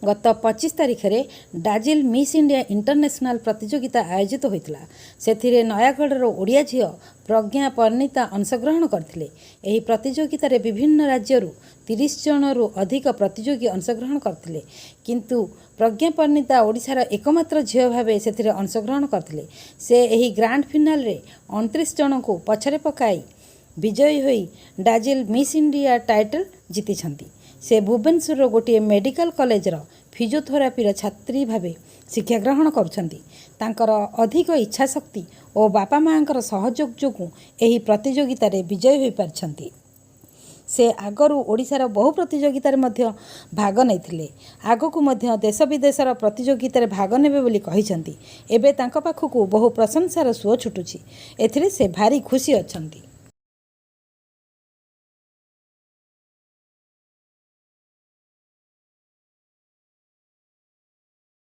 गत 25 तारिख में डाजिल मिस इंडिया इंटरनेशनल प्रतियोगिता आयोजित होता से नयागढ़ ओडिया झील प्रज्ञा परिणीता अंशग्रहण करते। यह प्रतियोगिता विभिन्न राज्य 30 जनरू अधिक प्रतियोगी अंशग्रहण करते, किंतु प्रज्ञा परिणीता ओडिशार एकमात्र झील भाव से अंशग्रहण करते। से यही ग्रांड फिनाल रे 29 जन को पछरे पकाई विजयी होई डाजिल मिस इंडिया टाइटल जीति। से भुवनेश्वर गोटे मेडिकल कॉलेजर फिजियोथेरापी छात्री भावे शिक्षा ग्रहण कर अधिक इच्छा शक्ति और बापा माँ सहयोग जो यही प्रतियोगिता विजयी हो पारछंती। से आगरू ओडिशार बहु प्रतियोगितार भाग नहीं, आगकू देश विदेशर प्रतियोगितार भाग नेबे बोली कहिसंती। एबे तांको पाखकू बहु प्रशंसार सुओ छुटुछि, एथिरे से भारी खुशी अछंती।